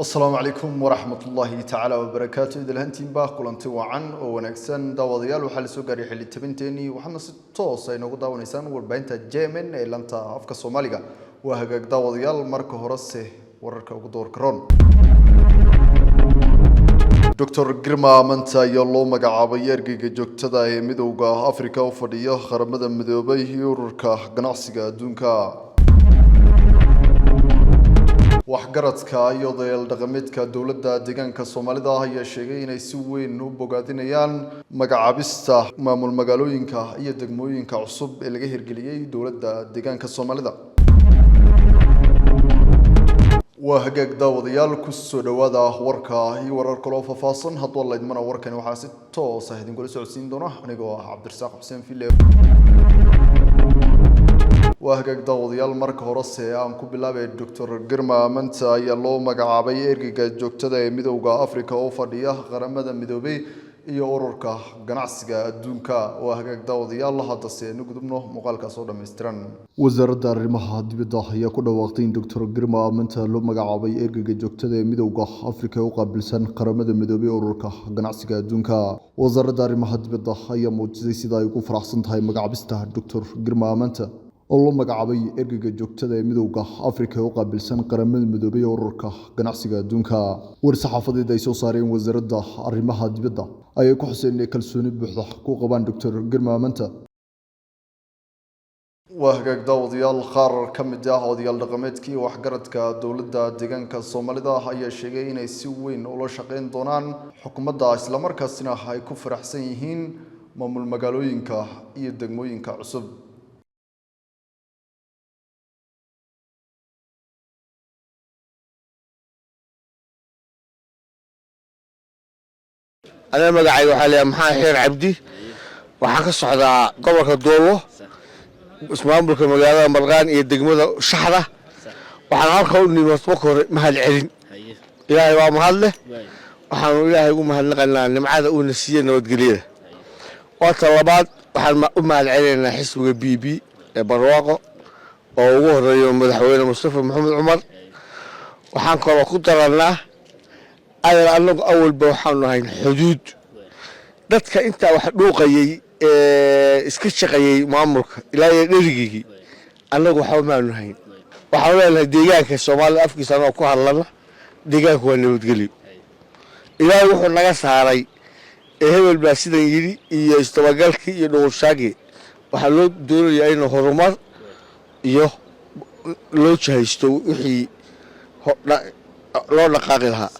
السلام عليكم ورحمة الله تعالى وبركاته. إذا هنتين باقول أنت وعن ونكسن داوديال وحل سجاري حل تبنتيني وحنا ستوص إنه قد ونسان والبنت جيمن إلا أنت أفكار الصومالية وهجاك داوديال مركو هرسه ورك وقدور كرون. دكتور جرما منتا يلو مجعب يرجع جوكتدا مدوجا أفريقيا وفريا خرمدا مدوبي يوركا جناسيجا دونكا. waxgaradka iyo odayaal dhaqameedka dawladda deegaanka Soomaalida ayaa sheegay inay si weyn u bogaadinayaan magacaabista maamul magaalooyinka iyo degmooyinka cusub ee laga hirgeliyay dawladda deegaanka Soomaalida. waa hagaag daawadayaal ku soo dhawaada warka iyo warar kale oo faahfaahsan hadda la idmana warkan waxa si toos ah idin kula socodsiin doona anigoo ah Cabdirasaaq Xuseen Fille. وهجاك داوديال مرك هرسه عن كوبيلابي دكتور جرما منتا يلو مجعبي إرجع جوكتدا مدوجا أفريقيا وفريا غرامدا مدوبي يوركا جناسيجا دونكا وهجاك داوديال هذا السنة نقدمه مقالك صورة مسترن. وزارة الرماح دبده يكون وقتين دكتور جرما منتا لو مجعبي إرجع جوكتدا مدوجا أفريقيا وقبل سنة غرامدا مدوبي يوركا جناسيجا دونكا. وزارة الرماح دبده هي موجزة سيدا يكون فرحسن هاي مجعبسته دكتور جرما منتا. الله مجعبي إرجع جوكتدا مدوجا أفريقيا وقابلسن قرامد مدوبي وركا جناسيجا دونكا ورصحافة دايسو صارين وزارة الرماح دبده أي كحسين كلسوني بحضح كوقبان دكتور جرما منتا. وهجاك داوديال خار كم جاه وديال رقمتكي وحجرتك دولة ديجانك الصوماليدا هي شيئين يسوين ولا شقين دونان حكومة إسلام مركزنا هاي كفر حسينهين ممل مجالوينك يدموينك عصب. أنا مقعد وحالي محا حير عبدي وحكس على قبرك الدولة اسمه أمرك المقالة مرغان يدقمو شحرة وحنعرف إني مصبوخ مهل علم إلهي بقى مهله وحنو إلهي يقول مهل قلنا اللي معاذ أقول نسينا وتقليله وطلبات وحن مهل علم حسب بيبي برواقه ووهر يوم مدحوين مصطفى محمد عمر وحنقول قدر الله أنا أنو أول بوحنا هاي الحدود dadka inta wax dhuuqayay iska shaqeeyay maamulka ilaa dhirigii anagu waxa ma aanu waxa weeyaan deegaanka Soomaaliya afkiisa oo ku hadlana deegaanku waa nabadgelyo ilaa wuxuu naga saaray hebel baa sidan yiri iyo istabagalkii iyo dhowrshaagii waxa loo doonayaa in horumar iyo loo jahaysto wixii loo dhaqaaqi lahaa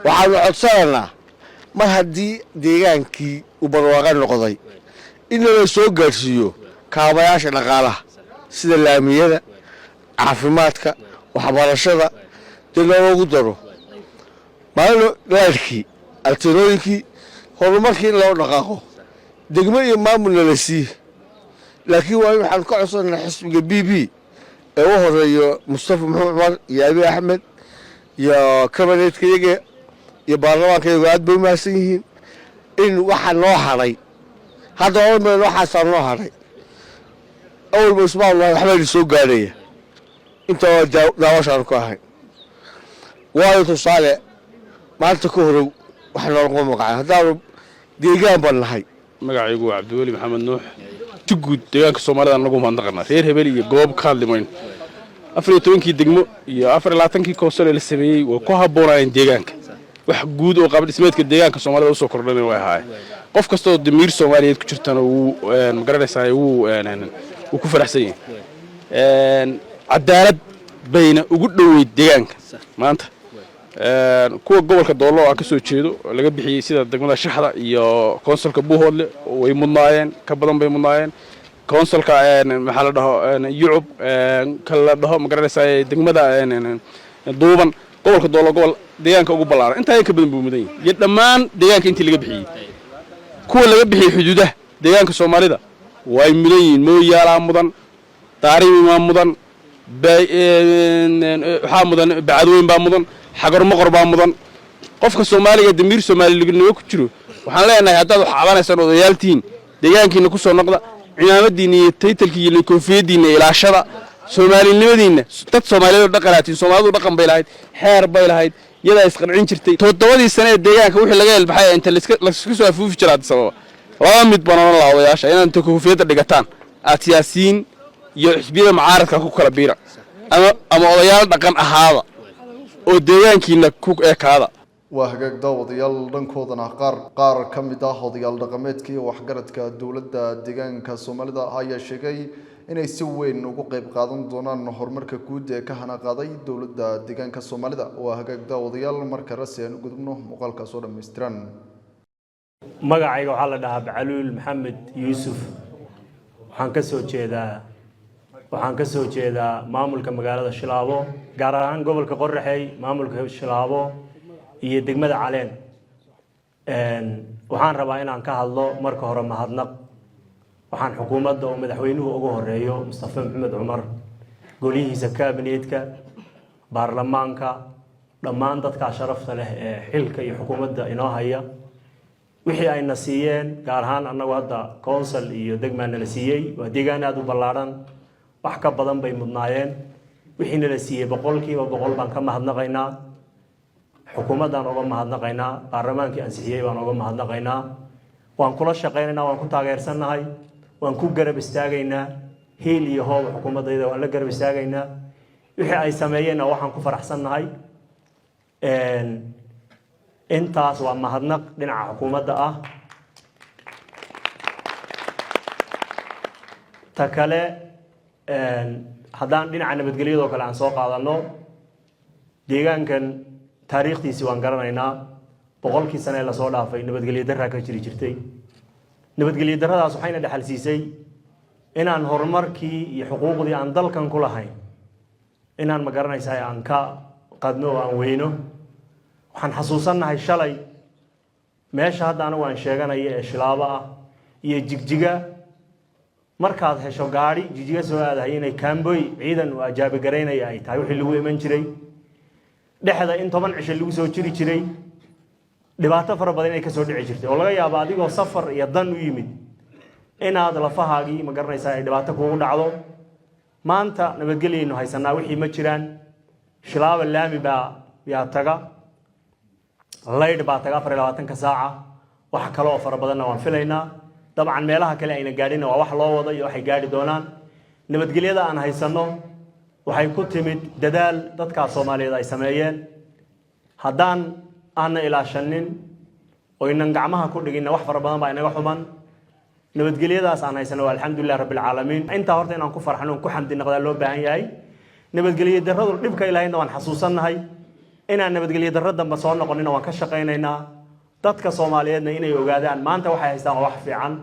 waxaanu codsanaynaa mar haddii deegaankii uu barwaaqo noqday in la soo gaarsiiyo kaabayaasha dhaqaalaha sida laamiyada caafimaadka waxbarashada dib loogu daro maalin laadkii altirooyinkii horumarkii loo dhaqaaqo degmo iyo maamul la sii laakiin waxaan ka codsanaynaa xisbiga BB ee u horeeyo Mustafa Maxamed Umar iyo Abi Ahmed iyo kabineedkayga iyo baarlamaanka aad bay maasan yihiin in waxa loo haray hadda oo meel waxa sar loo haray awal basbaal waxba soo gaaraya inta daawashan ku ahay waayo tusaale maanta ku horow waxa loo qomaqay hadda deegaan baan lahay magacaygu waa Cabdiweli Maxamed Nuux tuguud deegaanka Soomaalida anagu maandaqana reer hebel iyo goob ka hadlimayn 14 degmo iyo 24 koosol la sameeyay oo ku haboonayeen deegaanka wax guud oo qaab dhismeedka deegaanka Soomaalida soo kordhanay way ahaay qof kasto oo damiir Soomaaliyeed ku jirtana uu magaranaysaa uu ku faraxsan yahay cadaalad bayna ugu dhaweyd deegaanka maanta kuwa gobolka Doolo ah ka soo jeedo laga bixiyay sida degmada Shaxda iyo konsolka Buuhoodle way mudnaayeen ka badan bay mudnaayeen konsolka maxaa la dhaho Yurub kala dhaho magaranaysaa degmada Duuban gobolka Doolo gobol deegaanka ugu balaaran inta ay ka badan buu mudan yahay iyo dhamaan deegaanka intii laga bixiyay kuwa laga bixiyay xuduudaha deegaanka Soomaalida way mudan yihiin mooyaala mudan taariikh ma mudan waxa mudan bacadweyn baa mudan xagar maqor baa mudan qofka Soomaaliga damiir Soomaaliga ku jiro waxaan leenahay haddaad wax cabanaysan odayaaltiin deegaankiina ku soo noqda ciidamadiina iyo taytalkii iyo koofiyadiina ilaashada Soomaalinimadina dad Soomaaliyeed dhaqanaatiin Soomaalidu dhaqan bay lahayd xeer bay lahayd يلا يسقرعين شرتي تودودي السنة الدجاج وحي لقى البحية أنت اللي سكسوا أفوف جراد سوا رامد بنا الله وياش أنا أنت كوفية الدجاتان أسياسيين يحسبين معارض كوكا كبيرة أما وياش لكن هذا والدجاج كنا كوك هذا وهجاك daawadayaal dhankoodana qaar ka mid ah odayaal dhaqameedkii waxgaradka dawladda deegaanka Soomaalida ayaa sheegay inay si weyn uga qayb qaadan doonaan horumarka guud ee ka hana qaaday dawladda deegaanka Soomaalida wahagaag daawadayaal marka raseen gudubno muuqaalka soo dhameystiran magacayga waxa la dhahaa Bacaluul Maxamed Yuusuf waxaan ka soo jeedaa maamulka magaalada Shilaabo gaar ahaan gobolka Qorraxay maamulka Shilaabo iyo degmada Caleen waxaan rabaa inaan ka hadlo marka hore mahadnaq waxaan xukuumadda oo madaxweynuhu ugu horeeyo Mustafa Maxamed Umar golihiisa kaabineedka baarlamaanka dhammaan dadka sharafta leh ee xilka iyo xukuumadda inoo haya wixii ay nasiiyeen gaar ahaan annagu hadda council iyo degmaana la siiyay waa deegaan aad u ballaaran wax ka badan bay mudnaayeen wixii la siiyay 100% baan ka mahadnaqaynaa xukuumaddan uga mahadnaqaynaa baarlamaankii ansixiyay baan uga mahadnaqaynaa waan kula shaqeynaynaa waan ku taageersanahay waan ku garab istaagaynaa heel iyo hoob xukuumadayda waan la garab istaagaynaa wixii ay sameeyeen waxaan ku faraxsanahay intaas waa mahadnaq dhinaca xukuumadda ah ta kale haddaan dhinaca nabadgelyada kale aan soo qaadano deegaankan taariikhdiisi waan garanaynaa 100 sano la soo dhaafay nabadgelyo darra ka jirtay nabadgelyo darradaas waxayna dhaxal siisay inaan horumarkii iyo xuquuqdii aan dalkan ku lahayn inaan ma garanaysaa aan ka qadno aan weyno waxaan xasuusanahay shalay meesha hadda anagu aan sheeganayo ee Shilaabo ah iyo Jigjiga markaad hesho gaari Jigjiga soo aadahay inay kaamboy ciidan u ajaabi gareynaya ay tahay wixii lagu iman jiray dhexda in 10 cisho lagu soo jiri jiray dhibaato fara badan ay ka soo dhici jirtay oo laga yaabo adigoo safar iyo dan u yimid inaad lafahaagii ma garanaysaa ay dhibaato kugu dhacdo maanta nabadgelyaynu haysanaa wixii ma jiraan Shilaabo laami baa yaa taga layd baa taga 24 saaca wax kale oo fara badan waan filaynaa dabcan meelaha kale ayna gaadhin waa wax loo wado iyo waxay gaadhi doonaan nabadgelyada aan haysano waxay ku timid dadaal dadka Soomaaliyeed ay sameeyeen haddaan aan ilaashanin oo inaan gacmaha ku dhigin wax fara badan baa inaga xuman nabadgelyadaas aan haysano alxamdulillah rabbil caalamiin inta horta inaan ku farxano ku xamdi naqda loo baahan yahay nabadgelyada darradu dhibka ilaahayna waan xasuusanahay inaan nabadgelyo darro dambe soo noqonina waan ka shaqeynaynaa dadka Soomaaliyeedna inay ogaadaan maanta waxay haystaan wax fiican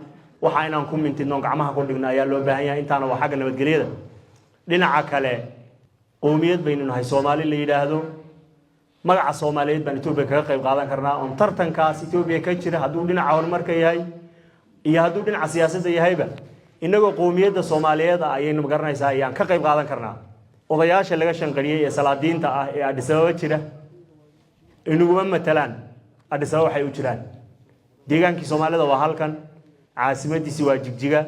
waxa inaan ku mintidno gacmaha ku dhigno ayaa loo baahan yahay intaana waa xagga nabadgelyada dhinaca kale qowmiyad baynu nahay Soomaali la yiraahdo magaca Soomaaliyeed baan Itoobiya kaga qayb qaadan karnaa on tartankaas Itoobiya ka jira haduu dhinaca horumarka yahay iyo haduu dhinaca siyaasadda yahayba inagoo qowmiyadda Soomaaliyeed ayaynu garanaysaa ayaan ka qayb qaadan karnaa odayaasha laga shanqariyay ee salaadiinta ah ee Addis Ababa jira inaguma matalaan Addis Ababa waxay u jiraan deegaankii Soomaalida waa halkan caasimadiisi waa Jigjiga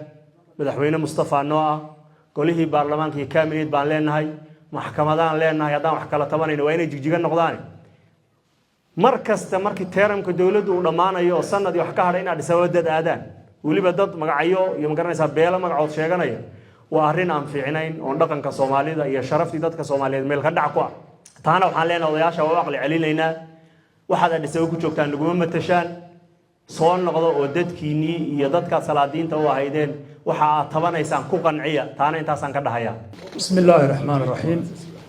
madaxweyne Mustafa Nooa golihii baarlamaanka iyo kaamineed baan leenahay maxkamadaan leenahay haddaan wax kala tabanayno waa inay Jigjiga noqdaan markasta markii teeramka dawladdu uu dhamaanayo oo sanad iyo wax ka hadhay in Addis Ababa dad aadaan waliba dad magacyo iyo ma garanaysaa beela magacood sheeganaya waa arrin aan fiicnayn oo dhaqanka Soomaalida iyo sharaftii dadka Soomaaliyeed meel ka dhac ku ah taana waxaan leenahay odayaasha waa aqli celinaynaa waxaad Addis Ababa ku joogtaan laguma matashaan soo noqdo oo dadkiini iyo dadka salaadiinta u ahaydeen waxa aad tabanaysaan ku qanciya taana intaasaan ka dhahayaa bismillahir rahmaanir rahiim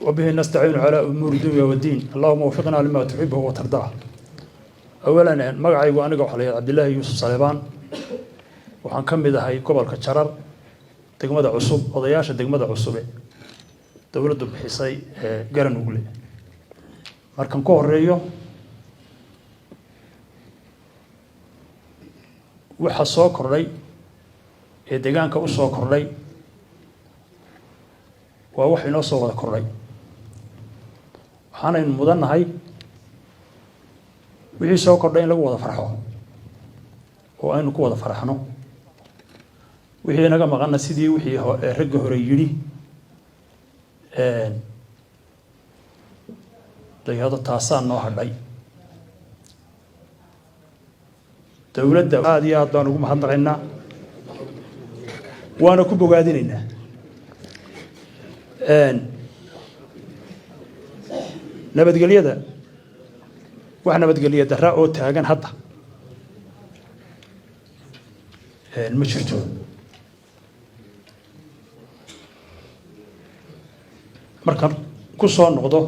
وبه نستعين على أمور الدنيا والدين اللهم وفقنا لما تحبه وترضاه أولا مقعي وأنا قوحلي عبد الله يوسف صليبان وحن كم هاي كبر كشرر دقمة عصب وضياشة دقمة عصب دولة بحيصي قرن وقلي مركن كور ريو وحا سوكر لي دقان كو سوكر لي ووحي نوصو وذا كوري waxaan aynu mudannahay wixii soo kordhay in lagu wada farxo oo aynu ku wada farxno wixii naga maqana sidii wixii ragga hore yiri dayado taasaan noo hadhay dowladda aad iyo aad baan ugu mahadnaqaynaa waana ku bogaadinaynaa nabadgelyada wax nabadgelyo darra oo taagan hadda ma jirto markaan ku soo noqdo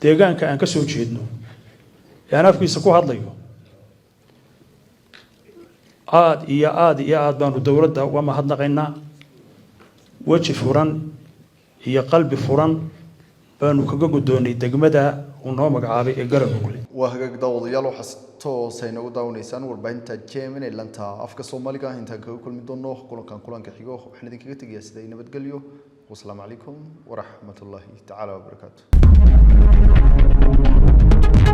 deegaanka aan ka soo jeedno ee aan afkiisa ku hadlayo aad iyo aad baanu dowladda uga mahadnaqaynaa weji furan iyo qalbi furan baanu kaga guddoonay degmada uu noo magacaabay ee Garowe waa hagaag daawadayaal waxaa si toos ah inagu daawanaysaan warbaahinta JMN ee lanta afka Soomaaliga intaan kaga kulmi doono kulanka xigo waxaan idinkaga tegayaa sida nabadgelyo wassalaamu calaykum waraxmatullaahi tacaala wabarakaatuh